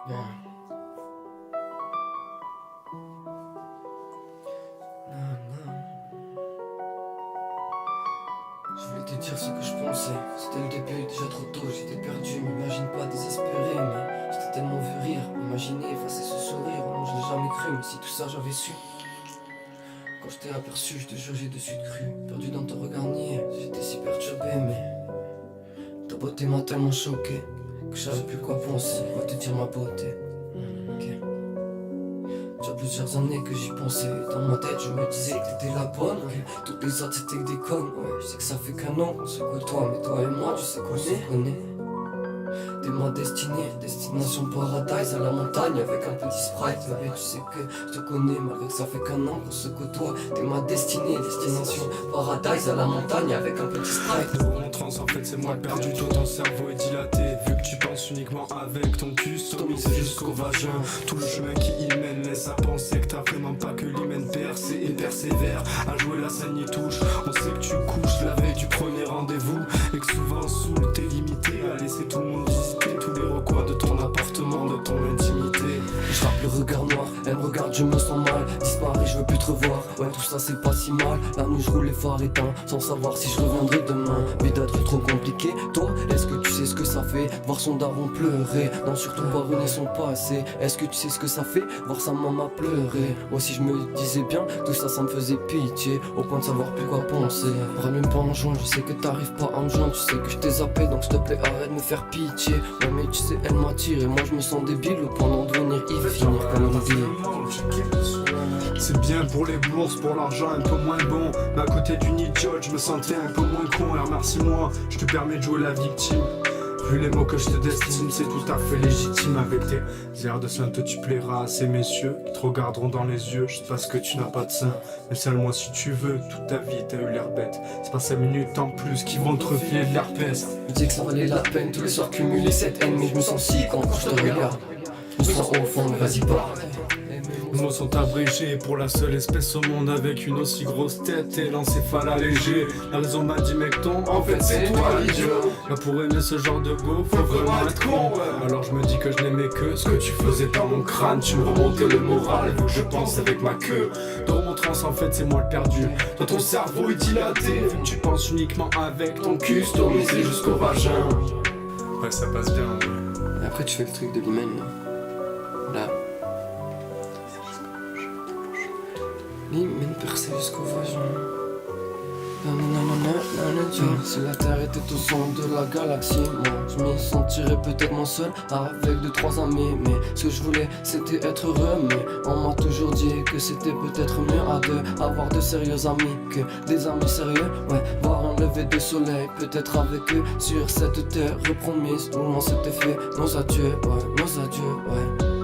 Yeah. Non. Je voulais te dire ce que je pensais. C'était le début, déjà trop tôt, j'étais perdu. M'imagine pas désespéré, mais j'étais tellement vu rire. Imaginer effacer ce sourire, oh non, je l'ai jamais cru. Mais si tout ça j'avais su. Quand je t'ai aperçu, je te jure, j'ai de suite cru. Perdu dans ton regard niais, j'étais si perturbé, mais ta beauté m'a tellement choqué que je savais plus quoi penser. Va te dire ma beauté. Ok. Déjà plusieurs années que j'y pensais. Dans ma tête, je me disais que t'étais la bonne. Ok. Toutes les autres c'était que des connes. Ouais, je sais que ça fait qu'un an qu'on se côtoie, mais toi et moi, tu sais qu'on se connaît. T'es ma destinée, destination paradise à la montagne avec un petit sprite. Bébé, tu sais que je te connais malgré que ça fait qu'un an qu'on se côtoie. T'es ma destinée, destination paradise à la montagne avec un petit sprite. Mon trans en fait c'est moi perdu, tout ton cerveau est dilaté. Vu que tu penses uniquement avec ton cul, stomisé jusqu'au vagin. Tout le chemin qui y mène laisse à penser que t'as vraiment pas que l'hymen percé et persévère. À jouer la scène y touche, on sait que tu couches la veille du premier rendez-vous. Et que souvent sous t'es limité à laisser tout le monde visiter tous les recoins de ton appartement, de ton intimité. Je rappe le regard noir, elle me regarde, je me sens mal. Disparu, je veux plus te revoir. Ouais, tout ça c'est pas si mal. La nuit, je roule les phares éteints, sans savoir si je reviendrai demain. Vie d'être trop compliqué. Toi, est-ce que tu sais ce que ça fait? Voir son daron pleurer. Non, surtout pas renier son passé. Est-ce que tu sais ce que ça fait? Voir sa maman pleurer. Ouais, si je me disais bien, tout ça, ça me faisait pitié. Au point de savoir plus quoi penser. Rallume pas en joint, je sais que t'arrives pas à me joindre. Tu sais que je t'ai zappé, donc s'il te plaît, arrête de me faire pitié. Ouais, mais tu sais, elle m'attire et moi je me sens débile au point d'en devenir y finir comme une vie. C'est bien pour les bourses, pour l'argent un peu moins bon. Mais à côté d'une idiote, je me sentais un peu moins con. Et remercie-moi, je te permets de jouer la victime. Vu les mots que je te destine, c'est tout à fait légitime. Avec tes airs de sainte, tu plairas à ces messieurs qui te regarderont dans les yeux. Je sais pas ce que tu n'as pas de sein, mais seulement si tu veux. Toute ta vie, t'as eu l'air bête. C'est pas 5 minutes en plus qui vont te refiler de l'herpès. Je me dis que ça valait la peine, tous les soirs cumuler cette haine. Mais je me sens si quand je te regarde. Je me sens au fond, mais vas-y pas. Les mots sont abrégés pour la seule espèce au monde avec une aussi grosse tête et l'encéphale allégé. La raison m'a dit mec ton, en fait c'est toi l'idiot. Là pour aimer ce genre de go, faut vraiment être con. Alors je me dis que je n'aimais que ce que tu faisais dans mon crâne. Tu me remontais le moral vu que je pense avec ma queue. Dans mon trans en fait c'est moi le perdu. Toi ton cerveau est dilaté vu que tu penses uniquement avec ton cul stomisé jusqu'au vagin. Ouais ça passe bien. Et après tu fais le truc de l'hymen là. L'hymen percé jusqu'au vagin. Si la terre était au centre de la galaxie, moi je m'y sentirais peut-être moins seul avec 2-3 amis. Mais ce que je voulais c'était être heureux. Mais on m'a toujours dit que c'était peut-être mieux à deux, avoir de sérieux amis que des amis sérieux. Ouais, voir un lever de soleil, peut-être avec eux sur cette terre promise où on s'était fait nos adieux, ouais, nos adieux, ouais.